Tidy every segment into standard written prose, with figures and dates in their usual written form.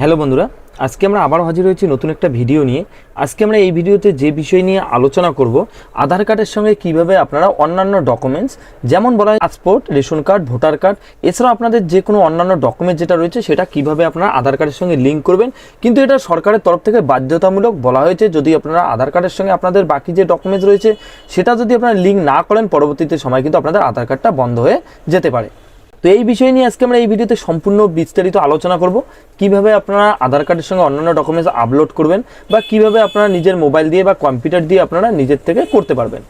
Hello বন্ধুরা, আজকে আমরা আবার হাজির হয়েছি নতুন একটা ভিডিও নিয়ে। আজকে আমরা এই ভিডিওতে যে বিষয় নিয়ে আলোচনা করব, আধার কার্ডের সঙ্গে কিভাবে আপনারা অন্যান্য ডকুমেন্টস যেমন বলা হয় passport, ration card, voter card, এছাড়াও আপনাদের যে কোনো অন্যান্য ডকুমেন্ট যেটা রয়েছে সেটা কিভাবে আপনারা আধার কার্ডের সঙ্গে লিঙ্ক করবেন। কিন্তু এটা সরকারের তরফ থেকে বাধ্যতামূলক বলা হয়েছে, যদি আপনারা আধার কার্ডের সঙ্গে আপনাদের বাকি যে ডকুমেন্টস রয়েছে সেটা যদি আপনারা লিঙ্ক না করেন, পরবর্তীতে সময় কিন্তু আপনাদের আধার কার্ডটা বন্ধ হয়ে যেতে পারে। তো এই বিষয় নিয়ে আজকে আমরা এই ভিডিওতে সম্পূর্ণ বিস্তারিত আলোচনা করব, কিভাবে আপনারা আধার কার্ডের সঙ্গে অন্যান্য ডকুমেন্টস আপলোড করবেন বা কিভাবে আপনারা নিজের মোবাইল দিয়ে বা কম্পিউটার দিয়ে আপনারা নিজের থেকে করতে পারবেন।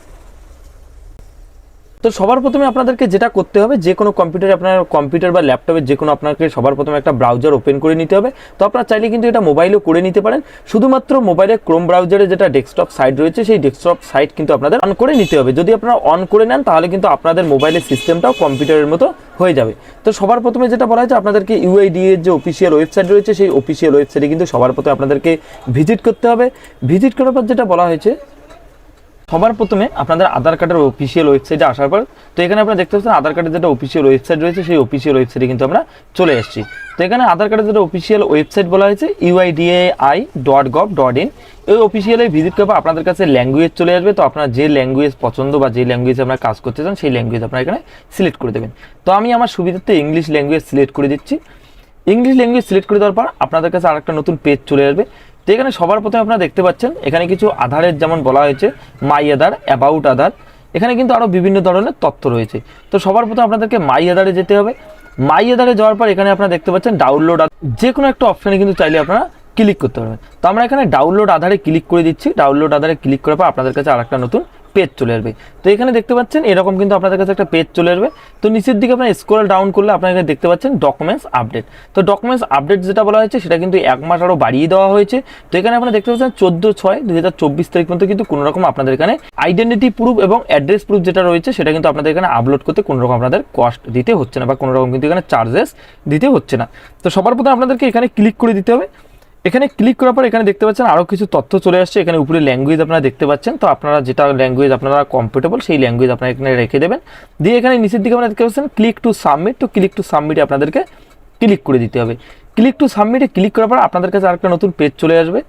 তো সবার প্রথমে আপনাদেরকে যেটা করতে হবে, যে কোনো কম্পিউটারে আপনার কম্পিউটার বা ল্যাপটপে যে কোনো আপনাকে সবার প্রথমে একটা ব্রাউজার ওপেন করে নিতে হবে। তো আপনারা চাইলে কিন্তু এটা মোবাইলেও করে নিতে পারেন। শুধুমাত্র মোবাইলে ক্রোম ব্রাউজারে যেটা ডেস্কটপ সাইট রয়েছে সেই ডেস্কটপ সাইট কিন্তু আপনাদের অন করে নিতে হবে। যদি আপনারা অন করে নেন তাহলে কিন্তু আপনাদের মোবাইলের সিস্টেমটাও কম্পিউটারের মতো হয়ে যাবে। তো সবার প্রথমে যেটা বলা হয়েছে, আপনাদেরকে ইউআইডিএ এর যে অফিসিয়াল ওয়েবসাইট রয়েছে সেই অফিসিয়াল ওয়েবসাইটে কিন্তু সবার প্রথমে আপনাদেরকে ভিজিট করতে হবে। ভিজিট করার পর যেটা বলা হয়েছে, সবার প্রথমে আপনাদের আধার কার্ডের অফিসিয়াল ওয়েবসাইটে আসার পর, তো এখানে আপনারা দেখতে পাচ্ছেন আধার কার্ডের যেটা অফিসিয়াল ওয়েবসাইট রয়েছে সেই অফিসিয়াল ওয়েবসাইটে কিন্তু আমরা চলে এসেছি। তো এখানে আধার কার্ডের যেটা অফিসিয়াল ওয়েবসাইট বলা হয়েছে uidai.gov.in, এই অফিসিয়ালে ভিজিট করার পর আপনাদের কাছে ল্যাঙ্গুয়েজ চলে আসবে। তো আপনার যে ল্যাঙ্গুয়েজ পছন্দ বা যে ল্যাঙ্গুয়েজে আপনারা কাজ করতে চান সেই ল্যাঙ্গুয়েজ আপনারা এখানে সিলেক্ট করে দেবেন। তো আমি আমার সুবিধার্থে ইংলিশ ল্যাঙ্গুয়েজ সিলেক্ট করে দিচ্ছি। ইংলিশ ল্যাঙ্গুয়েজ সিলেক্ট করে দেওয়ার পর আপনাদের কাছে আরেকটা নতুন পেজ চলে আসবে। তো এখানে সবার প্রথমে আপনারা দেখতে পাচ্ছেন এখানে কিছু আধারের যেমন বলা হয়েছে মাই আধার, অ্যাবাউট আধার, এখানে কিন্তু আরও বিভিন্ন ধরনের তথ্য রয়েছে। তো সবার প্রথমে আপনাদেরকে মাই আধারে যেতে হবে। মাই আধারে যাওয়ার পর এখানে আপনারা দেখতে পাচ্ছেন ডাউনলোড, যে কোনো একটা অপশানে কিন্তু চাইলে আপনারা ক্লিক করতে পারবেন। তো আমরা এখানে ডাউনলোড আধারে ক্লিক করে দিচ্ছি। ডাউনলোড আধারে ক্লিক করার পর আপনাদের কাছে আরেকটা নতুন পেজ চলে আসবে। তো এখানে দেখতে পাচ্ছেন এরকম কিন্তু আপনাদের কাছে একটা পেজ চলে আসবে। তো নিচের দিকে আপনারা স্ক্রল ডাউন করলে আপনারা এখানে দেখতে পাচ্ছেন ডকুমেন্টস আপডেট। তো ডকুমেন্টস আপডেট যেটা বলা হয়েছে সেটা কিন্তু 1 মাস আরও বাড়িয়ে দেওয়া হয়েছে। তো এখানে আপনারা দেখতে পাচ্ছেন 14/6/2024 তারিখ পর্যন্ত কিন্তু কোনো রকম আপনাদের এখানে আইডেন্টিটি প্রুফ এবং অ্যাড্রেস প্রুফ যেটা রয়েছে সেটা কিন্তু আপনাদের এখানে আপলোড করতে কোনো রকম আপনাদের কস্ট দিতে হচ্ছে না বা কোনো রকম কিন্তু এখানে চার্জেস দিতে হচ্ছে না। তো সবার প্রথমে আপনাদেরকে এখানে ক্লিক করে দিতে হবে। এখানে ক্লিক করার পর এখানে দেখতে পাচ্ছেন আরও কিছু তথ্য চলে আসছে। এখানে উপরে ল্যাঙ্গুয়েজ আপনারা দেখতে পাচ্ছেন। তো আপনারা যেটা ল্যাঙ্গুয়েজ আপনারা কমফোর্টেবল সেই ল্যাঙ্গুয়েজ আপনারা এখানে রেখে দেবেন। দিয়ে এখানে নিচের দিকে আপনারা দেখতে পাচ্ছেন ক্লিক টু সাবমিট। তো ক্লিক টু সাবমিটে আপনাদেরকে ক্লিক করে দিতে হবে। ক্লিক টু সাবমিটে ক্লিক করার পর আপনাদের কাছে আরেকটা নতুন পেজ চলে আসবে।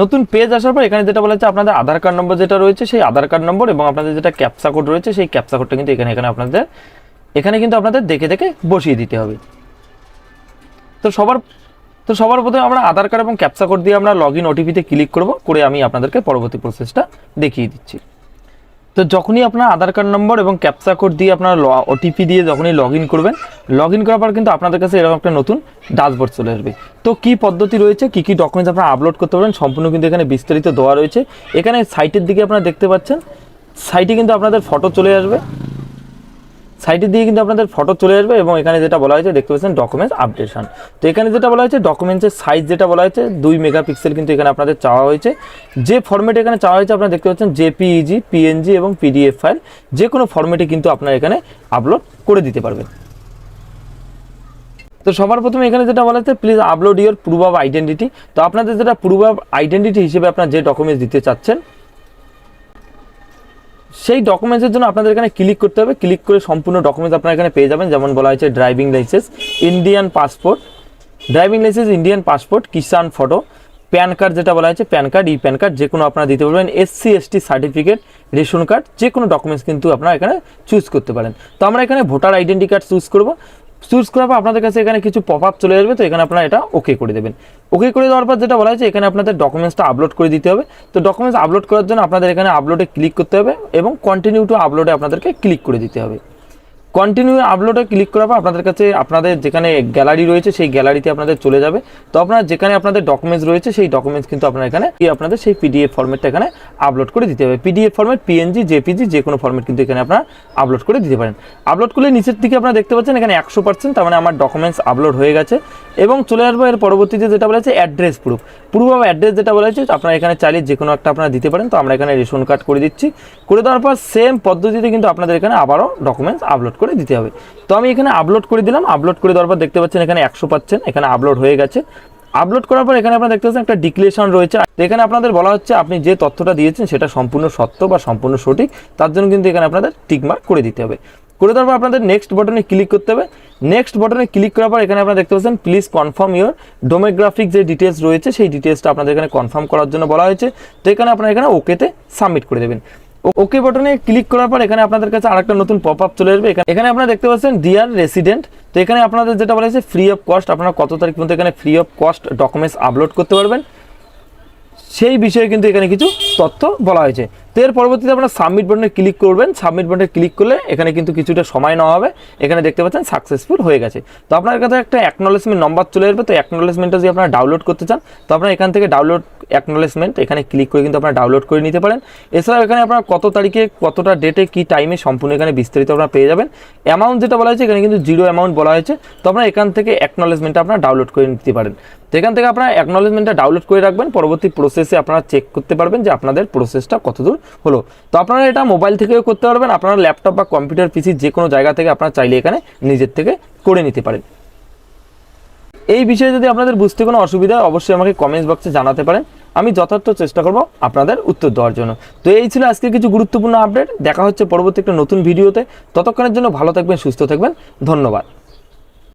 নতুন পেজ আসার পর এখানে যেটা বলা হচ্ছে আপনাদের আধার কার্ড নম্বর যেটা রয়েছে সেই আধার কার্ড নম্বর এবং আপনাদের যেটা ক্যাপচা কোড রয়েছে সেই ক্যাপচা কোডটা কিন্তু এখানে কিন্তু আপনাদের দেখে দেখে বসিয়ে দিতে হবে। তো সবার প্রথমে আমরা আধার কার্ড এবং ক্যাপচা কোড দিয়ে আমরা লগইন ওটিপিতে ক্লিক করব, করে আমি আপনাদেরকে পরবর্তী প্রসেসটা দেখিয়ে দিচ্ছি। তো যখনই আপনার আধার কার্ড নম্বর এবং ক্যাপচা কোড দিয়ে আপনার ওটিপি দিয়ে যখনই লগইন করবেন, লগইন করার পর কিন্তু আপনাদের কাছে এরকম একটা নতুন ড্যাশবোর্ড চলে আসবে। তো কী পদ্ধতি রয়েছে, কী কী ডকুমেন্টস আপনারা আপলোড করতে পারবেন সম্পূর্ণ কিন্তু এখানে বিস্তারিত দেওয়া রয়েছে। এখানে সাইটের দিকে আপনারা দেখতে পাচ্ছেন, সাইটে কিন্তু আপনাদের ফটো চলে আসবে। সাইটের দিকে কিন্তু আপনাদের ফটো চলে আসবে এবং এখানে যেটা বলা হয়েছে দেখতে পাচ্ছেন ডকুমেন্টস আপডেশন। তো এখানে যেটা বলা হয়েছে ডকুমেন্টসের সাইজ যেটা বলা হয়েছে 2 মেগাপিক্সেল কিন্তু এখানে আপনাদের চাওয়া হয়েছে। যে ফরম্যাটে এখানে চাওয়া হয়েছে আপনারা দেখতে পাচ্ছেন জেপিইজি, পিএনজি এবং পিডিএফ ফাইল, যে কোনো ফরম্যাটে কিন্তু আপনারা এখানে আপলোড করে দিতে পারবেন। তো সবার প্রথমে এখানে যেটা বলা হচ্ছে please upload your proof of identity. তো আপনাদের যেটা প্রুফ অফ আইডেন্টিটি হিসেবে আপনারা যে ডকুমেন্টস দিতে চাচ্ছেন সেই ডকুমেন্টসের জন্য আপনাদের এখানে ক্লিক করতে হবে। ক্লিক করে সম্পূর্ণ ডকুমেন্টস আপনারা এখানে পেয়ে যাবেন। যেমন বলা হয়েছে ড্রাইভিং লাইসেন্স, ইন্ডিয়ান পাসপোর্ট, কিষাণ ফটো, প্যান কার্ড যেটা বলা হয়েছে প্যান কার্ড, প্যান কার্ড যে কোনো আপনারা দিতে পারবেন, SC/ST সার্টিফিকেট, রেশন কার্ড, যে কোনো ডকুমেন্টস কিন্তু আপনারা এখানে চুজ করতে পারেন। তো আমরা এখানে ভোটার আইডেন্টি কার্ড চুজ করব। চুজ করার পর আপনাদের কাছে এখানে কিছু পপ আপ চলে আসবে। তো এখানে আপনারা এটা ওকে করে দেবেন। ওকে করে দেওয়ার পর যেটা বলা হয়েছে এখানে আপনাদের ডকুমেন্টসটা আপলোড করে দিতে হবে। তো ডকুমেন্টস আপলোড করার জন্য আপনাদের এখানে আপলোডে ক্লিক করতে হবে এবং কন্টিনিউ টু আপলোডে আপনাদেরকে ক্লিক করে দিতে হবে। কন্টিনিউ আপলোডে ক্লিক করার পর আপনাদের কাছে আপনাদের যেখানে গ্যালারি রয়েছে সেই গ্যালারিতে আপনাদের চলে যাবে। তো আপনারা যেখানে আপনাদের ডকুমেন্টস রয়েছে সেই ডকুমেন্টস কিন্তু আপনারা এখানে আপনাদের সেই পিডিএফ ফরম্যাটটা এখানে আপলোড করে দিতে হবে। পিডিএফ ফরম্যাট, পিএনজি, জেপিজি, যে কোনো ফরম্যাট কিন্তু এখানে আপনারা আপলোড করে দিতে পারেন। আপলোড করলে নিচের দিকে আপনারা দেখতে পাচ্ছেন এখানে 100%, তার মানে আমার ডকুমেন্টস আপলোড হয়ে গেছে। এবং চলে আসবো এর পরবর্তীতে যেটা বলা হচ্ছে address proof. Proof of address যেটা বলা হচ্ছে আপনারা এখানে চাইলে যে কোনো একটা আপনারা দিতে পারেন। তো আমরা এখানে রেশন কার্ড করে দিচ্ছি। করে দেওয়ার পর সেম পদ্ধতিতে কিন্তু আপনাদের এখানে আবারও ডকুমেন্টস আপলোড করে দিতে হবে। তো আমি এখানে আপলোড করে দিলাম। আপলোড করে দেওয়ার পর দেখতে পাচ্ছেন এখানে 100% এখানে আপলোড হয়ে গেছে। আপলোড করার পর এখানে আপনারা দেখতে পাচ্ছেন একটা ডিক্লারেশন রয়েছে। এখানে আপনাদের বলা হচ্ছে আপনি যে তথ্যটা দিয়েছেন সেটা সম্পূর্ণ সত্য বা সম্পূর্ণ সঠিক, তার জন্য কিন্তু এখানে আপনাদের টিক মার্ক করে দিতে হবে। করে দেওয়ার পর আপনাদের নেক্সট বাটনে ক্লিক করতে হবে। নেক্সট বাটনে ক্লিক করার পর এখানে আপনারা দেখতে পাচ্ছেন প্লিজ কনফার্ম ইওর ডোমোগ্রাফিক যে ডিটেলস রয়েছে সেই ডিটেলসটা আপনাদের এখানে কনফার্ম করার জন্য বলা হয়েছে। তো এখানে আপনারা এখানে ওকেতে সাবমিট করে দেবেন। ওকে বাটনে ক্লিক করার পর এখানে আপনাদের কাছে আরেকটা নতুন পপ আপ চলে আসবে। এখানে আপনারা দেখতে পাচ্ছেন ডিয়ার রেসিডেন্ট, তো এখানে আপনাদের যেটা বলা হয়েছে ফ্রি অফ কস্ট, আপনারা কত তারিখ পর্যন্ত এখানে free of cost documents upload করতে পারবেন সেই বিষয়ে কিন্তু এখানে কিছু তথ্য বলা হয়েছে। তো এর পরবর্তীতে আপনারা সাবমিট বাটনে ক্লিক করবেন। সাবমিট বাটনে ক্লিক করলে এখানে কিন্তু কিছুটা সময় নেওয়া হবে। এখানে দেখতে পাচ্ছেন সাকসেসফুল হয়ে গেছে। তো আপনার কাছে একটা অ্যাকনোলেজমেন্ট নম্বর চলে আসবে। তো অ্যাকনোলেজমেন্টটা যদি আপনারা ডাউনলোড করতে চান তো আপনারা এখান থেকে ডাউনলোড অ্যাকনোলেজমেন্ট এখানে ক্লিক করে কিন্তু আপনারা ডাউনলোড করে নিতে পারেন। এছাড়াও এখানে আপনারা কত তারিখে কতটা ডেটে কি টাইমে সম্পূর্ণ এখানে বিস্তারিত আপনারা পেয়ে যাবেন। অ্যামাউন্ট যেটা বলা হয়েছে এখানে কিন্তু 0 অ্যামাউন্ট বলা হয়েছে। তো আপনারা এখান থেকে অ্যাকনোলেজমেন্টটা আপনারা ডাউনলোড করে নিতে পারেন। তো এখান থেকে আপনারা অ্যাকনোলেজমেন্টটা ডাউনলোড করে রাখবেন, পরবর্তী প্রসেসে আপনারা চেক করতে পারবেন যে আপনাদের প্রসেসটা কতদূর হলো। তো আপনারা এটা মোবাইল থেকেও করতে পারবেন, আপনারা ল্যাপটপ বা কম্পিউটার পিসি যে কোনো জায়গা থেকে আপনারা চাইলে এখানে নিজের থেকে করে নিতে পারেন। এই বিষয়ে যদি আপনাদের বুঝতে কোনো অসুবিধা হয় অবশ্যই আমাকে কমেন্টস বক্সে জানাতে পারেন, আমি যথার্থ চেষ্টা করব আপনাদের উত্তর দেওয়ার জন্য। তো এই ছিল আজকে কিছু গুরুত্বপূর্ণ আপডেট। দেখা হচ্ছে পরবর্তী একটা নতুন ভিডিওতে। ততক্ষণের জন্য ভালো থাকবেন, সুস্থ থাকবেন, ধন্যবাদ।